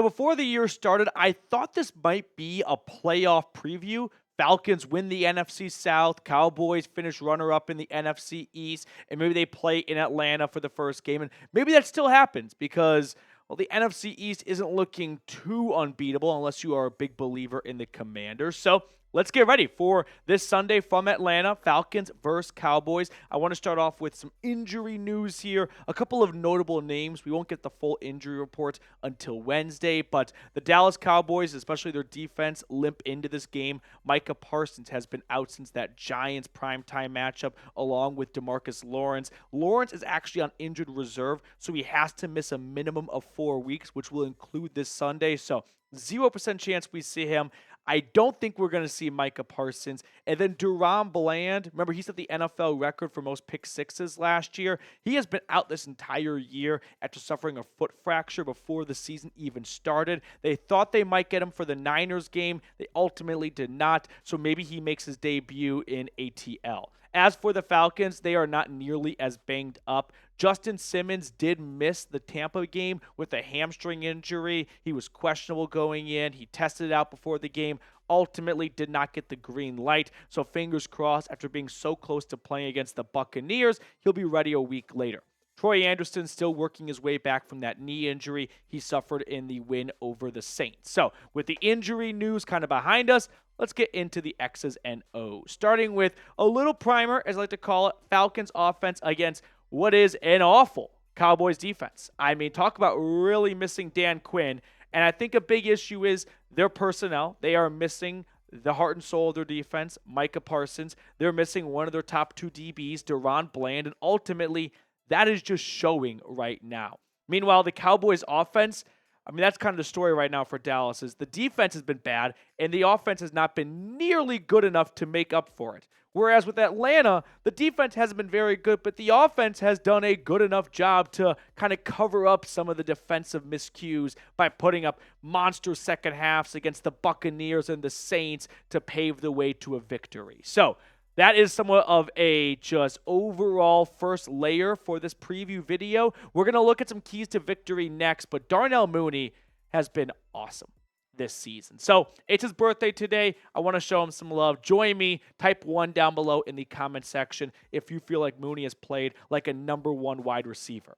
Before the year started, I thought this might be a playoff preview. Falcons win the NFC South, Cowboys finish runner-up in the NFC East, and maybe they play in Atlanta for the first game. And maybe that still happens because, well, the NFC East isn't looking too unbeatable unless you are a big believer in the Commanders. So let's get ready for this Sunday from Atlanta, Falcons versus Cowboys. I want to start off with some injury news here. A couple of notable names. We won't get the full injury report until Wednesday, but the Dallas Cowboys, especially their defense, limp into this game. Micah Parsons has been out since that Giants primetime matchup, along with DeMarcus Lawrence. Lawrence is actually on injured reserve, so he has to miss a minimum of 4 weeks, which will include this Sunday. So 0% chance we see him. I don't think we're going to see Micah Parsons. And then Darnell Mooney, remember he set the NFL record for most pick sixes last year. He has been out this entire year after suffering a foot fracture before the season even started. They thought they might get him for the Niners game. They ultimately did not, so maybe he makes his debut in ATL. As for the Falcons, they are not nearly as banged up. Justin Simmons did miss the Tampa game with a hamstring injury. He was questionable going in. He tested it out before the game. Ultimately did not get the green light. So fingers crossed, after being so close to playing against the Buccaneers, he'll be ready a week later. Troy Anderson still working his way back from that knee injury he suffered in the win over the Saints. So with the injury news kind of behind us, let's get into the X's and O's. Starting with a little primer, as I like to call it, Falcons offense against what is an awful Cowboys defense. I mean, talk about really missing Dan Quinn. And I think a big issue is their personnel. They are missing the heart and soul of their defense, Micah Parsons. They're missing one of their top 2 DBs, Deron Bland, and ultimately that is just showing right now. Meanwhile, the Cowboys offense, I mean, that's kind of the story right now for Dallas, is the defense has been bad, and the offense has not been nearly good enough to make up for it. Whereas with Atlanta, the defense hasn't been very good, but the offense has done a good enough job to kind of cover up some of the defensive miscues by putting up monster second halves against the Buccaneers and the Saints to pave the way to a victory. So that is somewhat of a just overall first layer for this preview video. We're going to look at some keys to victory next, but Darnell Mooney has been awesome this season. So it's his birthday today. I want to show him some love. Join me. Type 1 down below in the comment section if you feel like Mooney has played like a number 1 wide receiver.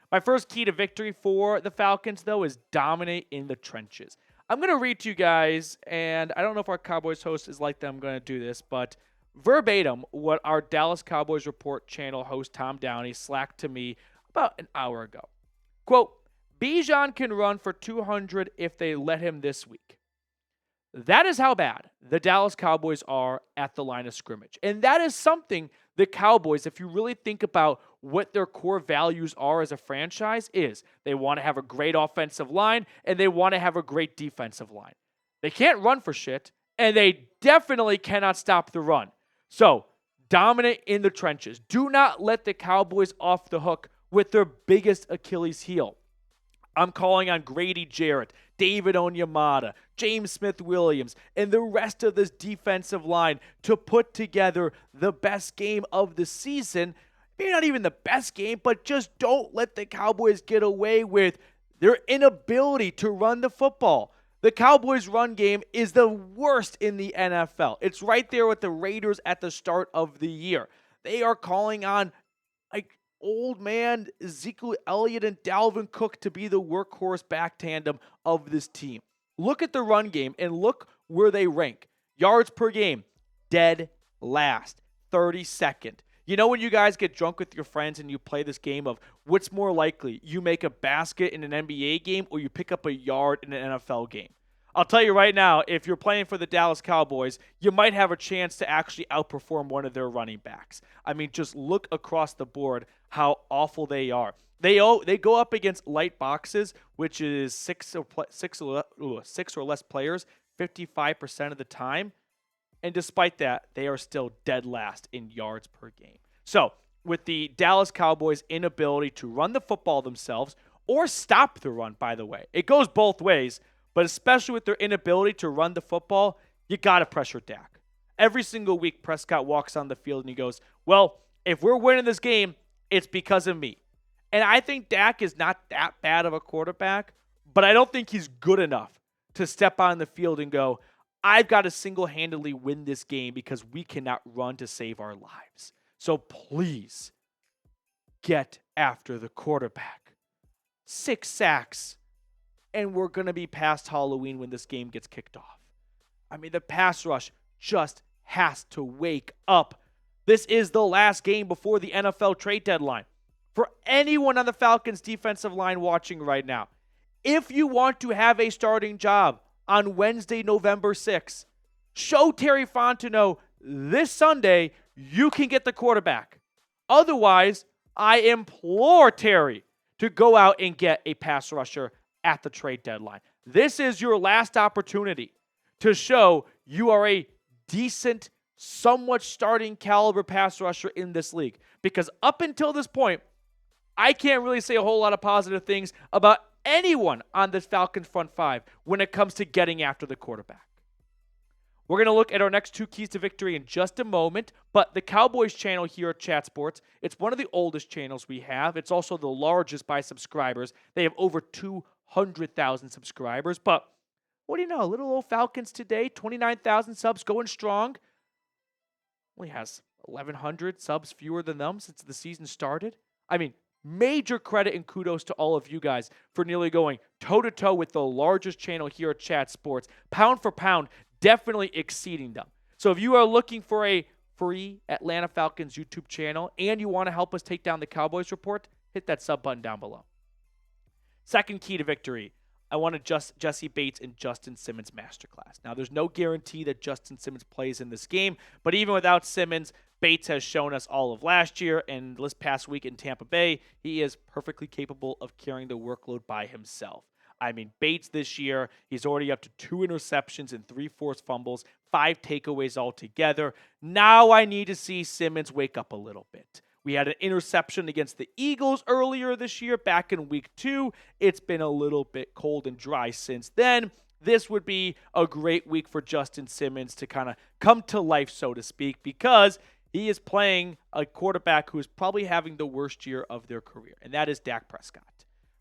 My first key to victory for the Falcons, though, is dominate in the trenches. I'm going to read to you guys, and I don't know if our Cowboys host is like that. I'm going to do this, but verbatim what our Dallas Cowboys Report channel host Tom Downey slacked to me about an hour ago. Quote, Bijan can run for 200 if they let him this week. That is how bad the Dallas Cowboys are at the line of scrimmage. And that is something the Cowboys, if you really think about what their core values are as a franchise, is they want to have a great offensive line and they want to have a great defensive line. They can't run for shit, and they definitely cannot stop the run. So, dominate in the trenches. Do not let the Cowboys off the hook with their biggest Achilles heel. I'm calling on Grady Jarrett, David Onyemata, James Smith-Williams, and the rest of this defensive line to put together the best game of the season. Maybe not even the best game, but just don't let the Cowboys get away with their inability to run the football. The Cowboys' run game is the worst in the NFL. It's right there with the Raiders at the start of the year. They are calling on old man Ezekiel Elliott and Dalvin Cook to be the workhorse back tandem of this team. Look at the run game and look where they rank. Yards per game, dead last, 32nd. You know when you guys get drunk with your friends and you play this game of what's more likely, you make a basket in an NBA game or you pick up a yard in an NFL game? I'll tell you right now, if you're playing for the Dallas Cowboys, you might have a chance to actually outperform one of their running backs. I mean, just look across the board how awful they are. They go up against light boxes, which is six or less players 55% of the time. And despite that, they are still dead last in yards per game. So with the Dallas Cowboys' inability to run the football themselves or stop the run, by the way, it goes both ways. But especially with their inability to run the football, you got to pressure Dak. Every single week, Prescott walks on the field and he goes, well, if we're winning this game, it's because of me. And I think Dak is not that bad of a quarterback, but I don't think he's good enough to step on the field and go, I've got to single-handedly win this game because we cannot run to save our lives. So please get after the quarterback. 6 sacks, and we're going to be past Halloween when this game gets kicked off. I mean, the pass rush just has to wake up. This is the last game before the NFL trade deadline. For anyone on the Falcons defensive line watching right now, if you want to have a starting job on Wednesday, November 6th, show Terry Fontenot this Sunday you can get the quarterback. Otherwise, I implore Terry to go out and get a pass rusher at the trade deadline. This is your last opportunity to show you are a decent, somewhat starting caliber pass rusher in this league. Because up until this point, I can't really say a whole lot of positive things about anyone on this Falcons front five when it comes to getting after the quarterback. We're going to look at our next 2 keys to victory in just a moment, but the Cowboys channel here at Chat Sports, it's one of the oldest channels we have. It's also the largest by subscribers. They have over 200,000 subscribers, but what do you know? Little old Falcons Today, 29,000 subs going strong. Only has 1,100 subs fewer than them since the season started. I mean, major credit and kudos to all of you guys for nearly going toe-to-toe with the largest channel here at Chat Sports. Pound for pound, definitely exceeding them. So if you are looking for a free Atlanta Falcons YouTube channel and you want to help us take down the Cowboys report, hit that sub button down below. Second key to victory, I wanted Jesse Bates and Justin Simmons masterclass. Now, there's no guarantee that Justin Simmons plays in this game, but even without Simmons, Bates has shown us all of last year and this past week in Tampa Bay, he is perfectly capable of carrying the workload by himself. I mean, Bates this year, he's already up to 2 interceptions and 3 forced fumbles, 5 takeaways altogether. Now I need to see Simmons wake up a little bit. We had an interception against the Eagles earlier this year, back in week 2. It's been a little bit cold and dry since then. This would be a great week for Justin Simmons to kind of come to life, so to speak, because he is playing a quarterback who is probably having the worst year of their career, and that is Dak Prescott.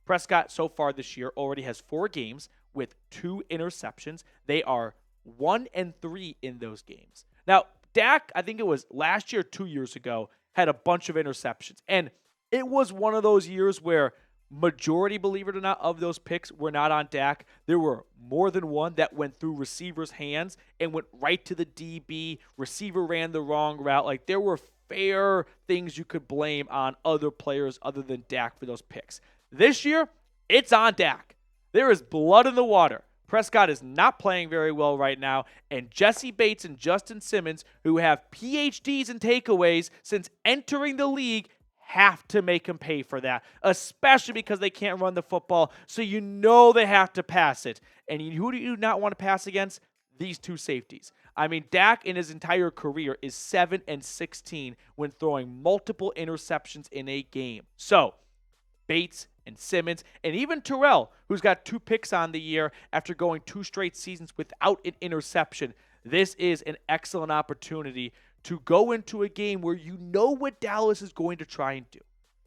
Prescott, so far this year, already has 4 games with 2 interceptions. They are 1-3 in those games. Now, Dak, I think it was last year, 2 years ago, had a bunch of interceptions. And it was one of those years where majority, believe it or not, of those picks were not on Dak. There were more than one that went through receivers' hands and went right to the DB. Receiver ran the wrong route. Like, there were fair things you could blame on other players other than Dak for those picks. This year, it's on Dak. There is blood in the water. Prescott is not playing very well right now, and Jesse Bates and Justin Simmons, who have PhDs in takeaways since entering the league, have to make him pay for that, especially because they can't run the football, so you know they have to pass it. And who do you not want to pass against? These 2 safeties. I mean, Dak in his entire career is 7-16 when throwing multiple interceptions in a game. So, Bates and Simmons, and even Terrell, who's got 2 picks on the year after going 2 straight seasons without an interception. This is an excellent opportunity to go into a game where you know what Dallas is going to try and do.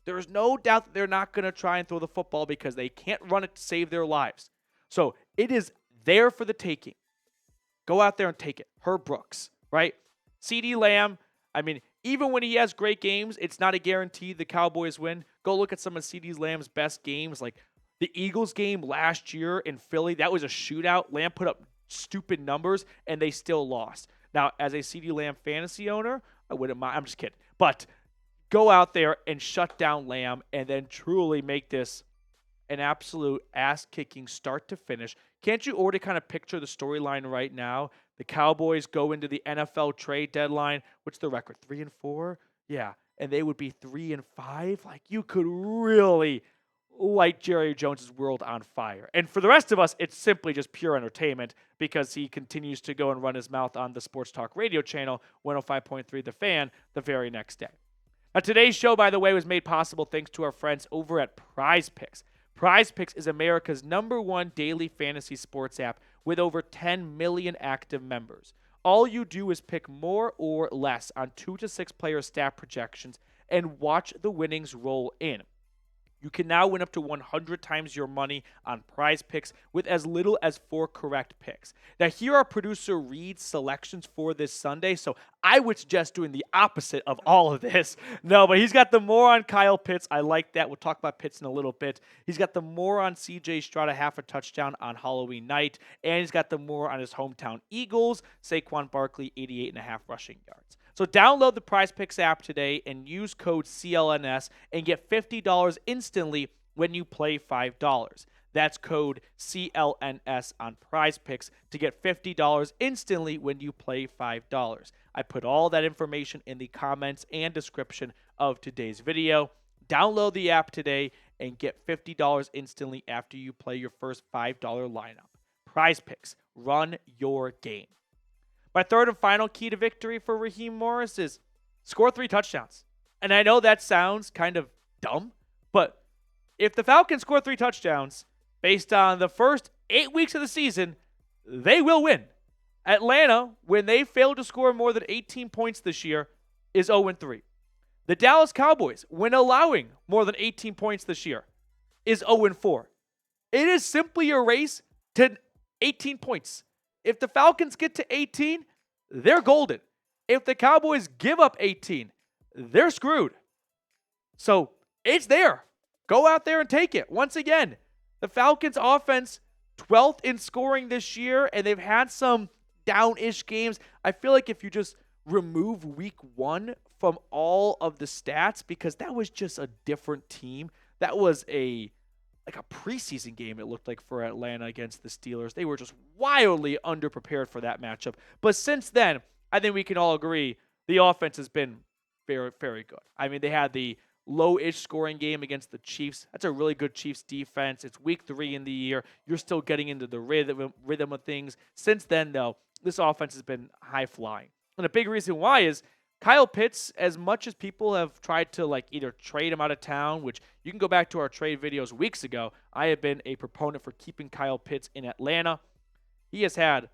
There is no doubt that they're not going to try and throw the football because they can't run it to save their lives. So it is there for the taking. Go out there and take it. Herb Brooks, right? CeeDee Lamb, I mean, even when he has great games, it's not a guarantee the Cowboys win. Go look at some of CeeDee Lamb's best games, like the Eagles game last year in Philly. That was a shootout. Lamb put up stupid numbers, and they still lost. Now, as a CeeDee Lamb fantasy owner, I wouldn't mind. I'm just kidding. But go out there and shut down Lamb and then truly make this an absolute ass-kicking start to finish. Can't you already kind of picture the storyline right now? The Cowboys go into the NFL trade deadline. What's the record? 3-4? Yeah. And they would be 3-5. Like, you could really light Jerry Jones's world on fire. And for the rest of us, it's simply just pure entertainment because he continues to go and run his mouth on the Sports Talk radio channel, 105.3 The Fan, the very next day. Now, today's show, by the way, was made possible thanks to our friends over at Prize Picks. Prize Picks is America's #1 daily fantasy sports app with over 10 million active members. All you do is pick more or less on 2 to 6 player stat projections and watch the winnings roll in. You can now win up to 100 times your money on Prize Picks with as little as 4 correct picks. Now, here are producer Reed's selections for this Sunday, so I would suggest doing the opposite of all of this. No, but he's got the more on Kyle Pitts. I like that. We'll talk about Pitts in a little bit. He's got the more on CJ Stroud, a half a touchdown on Halloween night, and he's got the more on his hometown Eagles, Saquon Barkley, 88.5 rushing yards. So download the Prize Picks app today and use code CLNS and get $50 instantly when you play $5. That's code CLNS on Prize Picks to get $50 instantly when you play $5. I put all that information in the comments and description of today's video. Download the app today and get $50 instantly after you play your first $5 lineup. Prize Picks, run your game. My third and final key to victory for Raheem Morris is score 3 touchdowns. And I know that sounds kind of dumb, but if the Falcons score 3 touchdowns based on the first 8 weeks of the season, they will win. Atlanta, when they failed to score more than 18 points this year, is 0-3. The Dallas Cowboys, when allowing more than 18 points this year, is 0-4. It is simply a race to 18 points. If the Falcons get to 18, they're golden. If the Cowboys give up 18, they're screwed. So it's there. Go out there and take it. Once again, the Falcons offense, 12th in scoring this year, and they've had some down-ish games. I feel like if you just remove week 1 from all of the stats, because that was just a different team. That was a preseason game, it looked like, for Atlanta against the Steelers. They were just wildly underprepared for that matchup. But since then, I think we can all agree the offense has been very, very good. I mean, they had the low-ish scoring game against the Chiefs. That's a really good Chiefs defense. It's week 3 in the year. You're still getting into the rhythm of things. Since then, though, this offense has been high-flying. And a big reason why is Kyle Pitts, as much as people have tried to either trade him out of town, which you can go back to our trade videos weeks ago, I have been a proponent for keeping Kyle Pitts in Atlanta. He has had,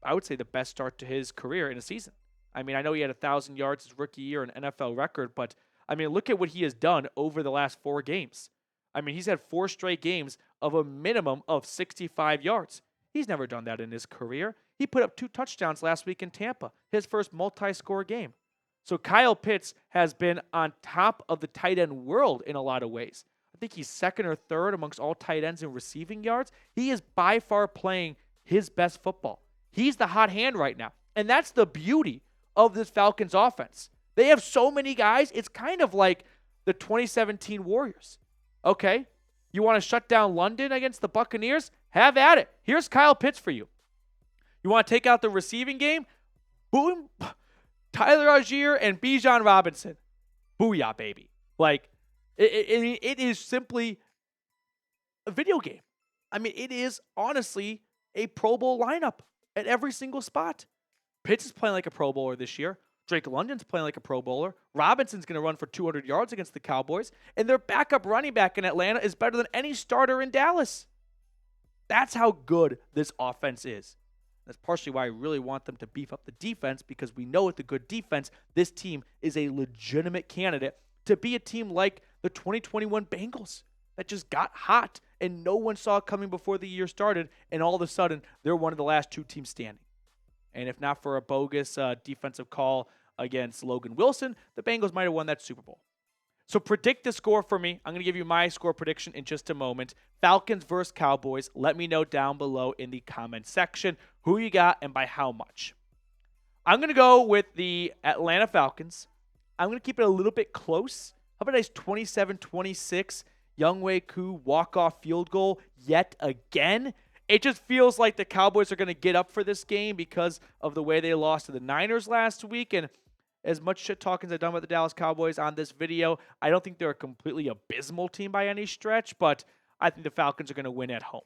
I would say, the best start to his career in a season. I mean, I know he had 1,000 yards his rookie year, an NFL record, but I mean, look at what he has done over the last 4 games. I mean, he's had 4 straight games of a minimum of 65 yards. He's never done that in his career. He put up 2 touchdowns last week in Tampa, his first multi-score game. So Kyle Pitts has been on top of the tight end world in a lot of ways. I think he's 2nd or 3rd amongst all tight ends in receiving yards. He is by far playing his best football. He's the hot hand right now. And that's the beauty of this Falcons offense. They have so many guys. It's kind of like the 2017 Warriors. Okay, you want to shut down London against the Buccaneers? Have at it. Here's Kyle Pitts for you. You want to take out the receiving game? Boom. Tyler Algier and Bijan Robinson. Booyah, baby. It is simply a video game. I mean, it is honestly a Pro Bowl lineup at every single spot. Pitts is playing like a Pro Bowler this year. Drake London's playing like a Pro Bowler. Robinson's going to run for 200 yards against the Cowboys. And their backup running back in Atlanta is better than any starter in Dallas. That's how good this offense is. That's partially why I really want them to beef up the defense, because we know with a good defense, this team is a legitimate candidate to be a team like the 2021 Bengals that just got hot and no one saw it coming before the year started, and all of a sudden, they're one of the last 2 teams standing. And if not for a bogus defensive call against Logan Wilson, the Bengals might have won that Super Bowl. So predict the score for me. I'm going to give you my score prediction in just a moment. Falcons versus Cowboys. Let me know down below in the comment section who you got and by how much. I'm going to go with the Atlanta Falcons. I'm going to keep it a little bit close. How about a nice 27-26 Younghoe Koo walk-off field goal yet again? It just feels like the Cowboys are going to get up for this game because of the way they lost to the Niners last week. And as much shit talking as I've done with the Dallas Cowboys on this video, I don't think they're a completely abysmal team by any stretch, but I think the Falcons are going to win at home.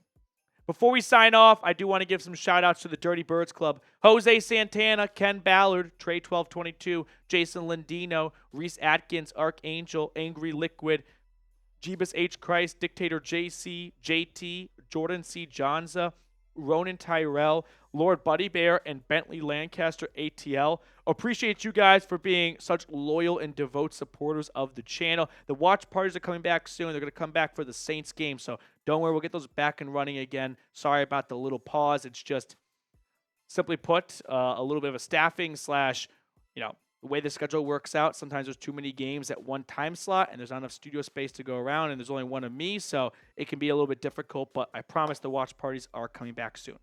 Before we sign off, I do want to give some shout-outs to the Dirty Birds Club. Jose Santana, Ken Ballard, Trey1222, Jason Lindino, Reese Atkins, Archangel, Angry Liquid, Jeebus H. Christ, Dictator JC, JT, Jordan C. Jonza, Ronan Tyrell, Lord Buddy Bear, and Bentley Lancaster ATL. Appreciate you guys for being such loyal and devout supporters of the channel. The watch parties are coming back soon. They're going to come back for the Saints game, so don't worry. We'll get those back and running again. Sorry about the little pause. It's just, simply put, a little bit of a staffing slash, the way the schedule works out. Sometimes there's too many games at one time slot, and there's not enough studio space to go around, and there's only one of me, so it can be a little bit difficult, but I promise the watch parties are coming back soon.